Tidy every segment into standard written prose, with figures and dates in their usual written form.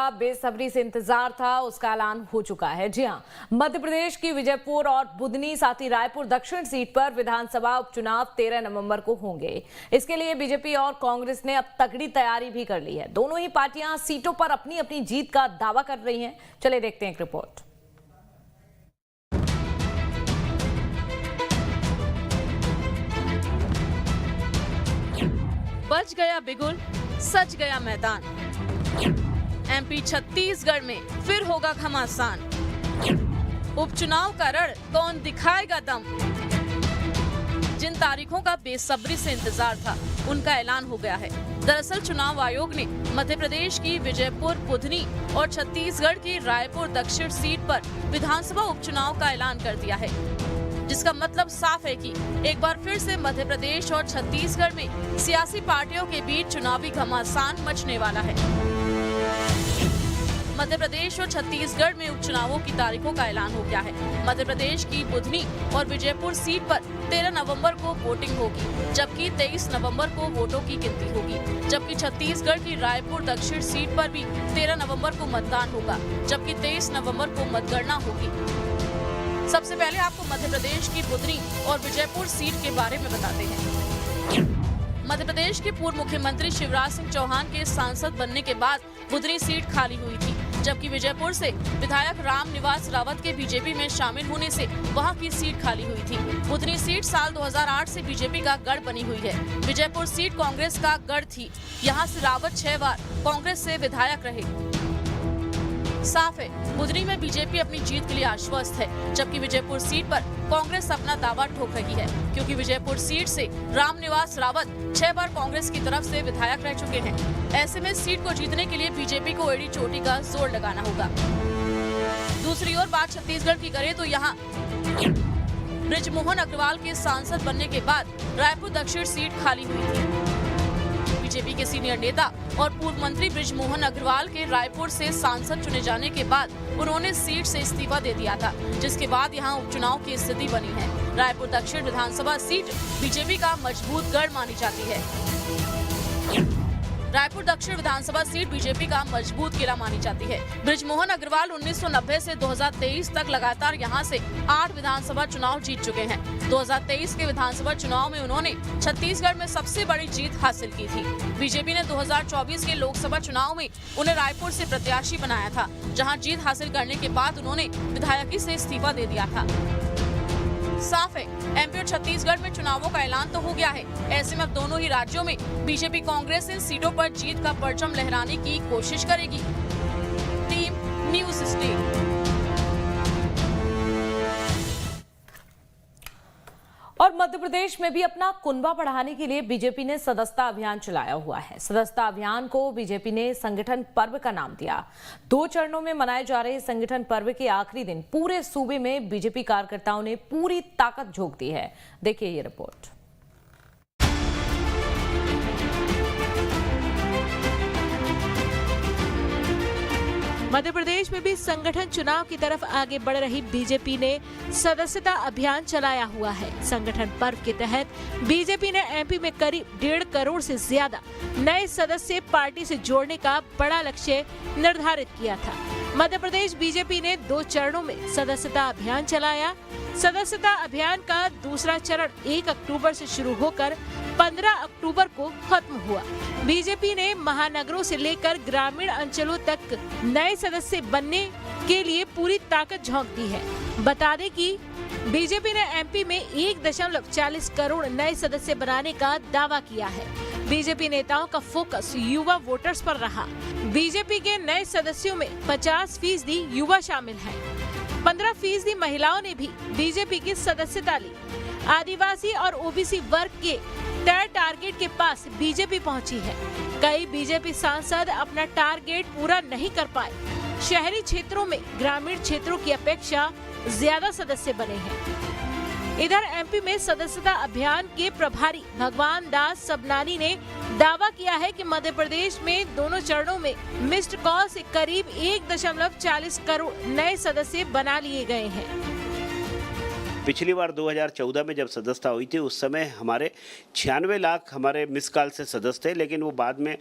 का बेसब्री से इंतजार था, उसका ऐलान हो चुका है। जी हां, मध्य प्रदेश की विजयपुर और बुधनी साथ ही रायपुर दक्षिण सीट पर विधानसभा उपचुनाव 13 नवंबर को होंगे। इसके लिए बीजेपी और कांग्रेस ने अब तगड़ी तैयारी भी कर ली है। दोनों ही पार्टियां सीटों पर अपनी अपनी जीत का दावा कर रही हैं। चलिए देखते हैं एक रिपोर्ट। बज गया बिगुल, सज गया मैदान। एमपी छत्तीसगढ़ में फिर होगा घमासान। उपचुनाव का रण कौन दिखाएगा दम। जिन तारीखों का बेसब्री से इंतजार था, उनका ऐलान हो गया है। दरअसल चुनाव आयोग ने मध्य प्रदेश की विजयपुर, बुधनी और छत्तीसगढ़ की रायपुर दक्षिण सीट पर विधानसभा उपचुनाव का ऐलान कर दिया है, जिसका मतलब साफ है कि एक बार फिर से मध्य प्रदेश और छत्तीसगढ़ में सियासी पार्टियों के बीच चुनावी घमासान मचने वाला है। मध्य प्रदेश और छत्तीसगढ़ में उपचुनावों की तारीखों का ऐलान हो गया है। मध्य प्रदेश की बुधनी और विजयपुर सीट पर 13 नवंबर को वोटिंग होगी, जबकि 23 नवंबर को वोटों की गिनती होगी। जबकि छत्तीसगढ़ की रायपुर दक्षिण सीट पर भी 13 नवंबर को मतदान होगा, जबकि 23 नवंबर को मतगणना होगी। सबसे पहले आपको मध्य प्रदेश की बुधनी और विजयपुर सीट के बारे में बताते हैं। मध्य प्रदेश के पूर्व मुख्यमंत्री शिवराज सिंह चौहान के सांसद बनने के बाद बुधनी सीट खाली हुई थी, जबकि विजयपुर से विधायक रामनिवास रावत के बीजेपी में शामिल होने से वहां की सीट खाली हुई थी। बुधनी सीट साल 2008 से बीजेपी का गढ़ बनी हुई है। विजयपुर सीट कांग्रेस का गढ़ थी। यहाँ से रावत 6 बार कांग्रेस से विधायक रहे। साफ है, बुधनी में बीजेपी अपनी जीत के लिए आश्वस्त है, जबकि विजयपुर सीट पर कांग्रेस अपना दावा ठोक रही है, क्योंकि विजयपुर सीट से रामनिवास रावत 6 बार कांग्रेस की तरफ से विधायक रह चुके हैं। ऐसे में सीट को जीतने के लिए बीजेपी को एड़ी चोटी का जोर लगाना होगा। दूसरी ओर बात छत्तीसगढ़ की करें तो यहाँ बृजमोहन अग्रवाल के सांसद बनने के बाद रायपुर दक्षिण सीट खाली हुई थी। बीजेपी के सीनियर नेता और पूर्व मंत्री बृजमोहन अग्रवाल के रायपुर से सांसद चुने जाने के बाद उन्होंने सीट से इस्तीफा दे दिया था, जिसके बाद यहां उपचुनाव की स्थिति बनी है। रायपुर दक्षिण विधानसभा सीट बीजेपी का मजबूत गढ़ मानी जाती है। रायपुर दक्षिण विधानसभा सीट बीजेपी का मजबूत किला मानी जाती है। बृजमोहन अग्रवाल 1990 से 2023 तक लगातार यहां से 8 विधानसभा चुनाव जीत चुके हैं। 2023 के विधानसभा चुनाव में उन्होंने छत्तीसगढ़ में सबसे बड़ी जीत हासिल की थी। बीजेपी ने 2024 के लोकसभा चुनाव में उन्हें रायपुर से प्रत्याशी बनाया था, जहाँ जीत हासिल करने के बाद उन्होंने विधायकी से इस्तीफा दे दिया था। साफ है, एमपी और छत्तीसगढ़ में चुनावों का ऐलान तो हो गया है। ऐसे में अब दोनों ही राज्यों में बीजेपी कांग्रेस इन सीटों पर जीत का परचम लहराने की कोशिश करेगी। Team news state. और मध्य प्रदेश में भी अपना कुनबा बढ़ाने के लिए बीजेपी ने सदस्यता अभियान चलाया हुआ है। सदस्यता अभियान को बीजेपी ने संगठन पर्व का नाम दिया। 2 चरणों में मनाए जा रहे संगठन पर्व के आखिरी दिन पूरे सूबे में बीजेपी कार्यकर्ताओं ने पूरी ताकत झोंक दी है। देखिए ये रिपोर्ट। मध्य प्रदेश में भी संगठन चुनाव की तरफ आगे बढ़ रही बीजेपी ने सदस्यता अभियान चलाया हुआ है। संगठन पर्व के तहत बीजेपी ने एमपी में करीब 1.5 करोड़ से ज्यादा नए सदस्य पार्टी से जोड़ने का बड़ा लक्ष्य निर्धारित किया था। मध्य प्रदेश बीजेपी ने 2 चरणों में सदस्यता अभियान चलाया। सदस्यता अभियान का दूसरा चरण 1 अक्टूबर से शुरू होकर 15 अक्टूबर को खत्म हुआ। बीजेपी ने महानगरों से लेकर ग्रामीण अंचलों तक नए सदस्य बनने के लिए पूरी ताकत झोंक दी है। बता दें कि बीजेपी ने एमपी में 1.40 करोड़ नए सदस्य बनाने का दावा किया है। बीजेपी नेताओं का फोकस युवा वोटर्स पर रहा। बीजेपी के नए सदस्यों में 50% युवा शामिल हैं। 15% महिलाओं ने भी बीजेपी की सदस्यता ली। आदिवासी और ओबीसी वर्ग के तय टारगेट के पास बीजेपी पहुंची है। कई बीजेपी सांसद अपना टारगेट पूरा नहीं कर पाए। शहरी क्षेत्रों में ग्रामीण क्षेत्रों की अपेक्षा ज्यादा सदस्य बने हैं। इधर एमपी में सदस्यता अभियान के प्रभारी भगवान दास सबनानी ने दावा किया है कि मध्य प्रदेश में दोनों चरणों में मिस्ड कॉल से करीब 1.40 करोड़ नए सदस्य बना लिए गए हैं। पिछली बार 2014 में जब सदस्यता हुई थी उस समय हमारे 96 लाख हमारे मिस कॉल से सदस्य थे, लेकिन वो बाद में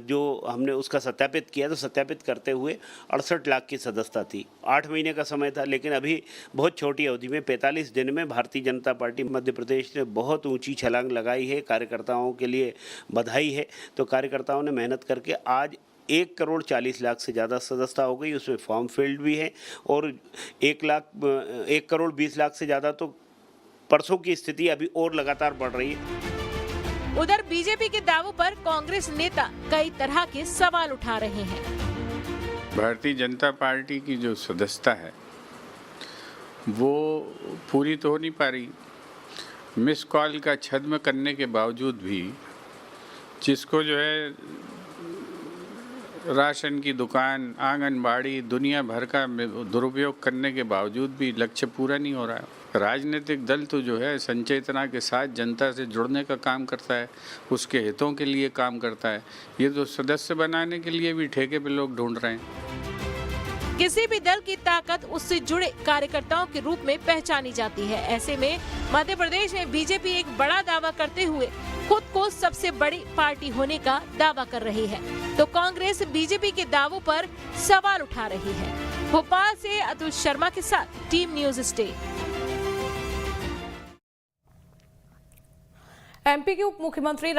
जो हमने उसका सत्यापित किया तो सत्यापित करते हुए 68 लाख की सदस्यता थी। 8 महीने का समय था, लेकिन अभी बहुत छोटी अवधि में 45 दिन में भारतीय जनता पार्टी मध्य प्रदेश ने बहुत ऊंची छलांग लगाई है। कार्यकर्ताओं के लिए बधाई है। तो कार्यकर्ताओं ने मेहनत करके आज 1,40,00,000 से ज़्यादा सदस्यता हो गई, उसमें फॉर्म फिल्ड भी है और 1,20,00,000 से ज़्यादा तो परसों की स्थिति अभी और लगातार बढ़ रही है। उधर बीजेपी के दावों पर कांग्रेस नेता कई तरह के सवाल उठा रहे हैं। भारतीय जनता पार्टी की जो सदस्यता है वो पूरी तो हो नहीं पा रही। मिस कॉल का छद्म करने के बावजूद भी जिसको जो है राशन की दुकान, आंगनबाड़ी, दुनिया भर का दुरुपयोग करने के बावजूद भी लक्ष्य पूरा नहीं हो रहा है। राजनीतिक दल तो जो है संचेतना के साथ जनता से जुड़ने का काम करता है, उसके हितों के लिए काम करता है। ये तो सदस्य बनाने के लिए भी ठेके पे लोग ढूंढ रहे हैं। किसी भी दल की ताकत उससे जुड़े कार्यकर्ताओं के रूप में पहचानी जाती है। ऐसे में मध्य प्रदेश में बीजेपी एक बड़ा दावा करते हुए खुद को सबसे बड़ी पार्टी होने का दावा कर रही है, तो कांग्रेस बीजेपी के दावों पर सवाल उठा रही है। भोपाल से अतुल शर्मा के साथ टीम न्यूज़ स्टेट। एमपी के उप मुख्यमंत्री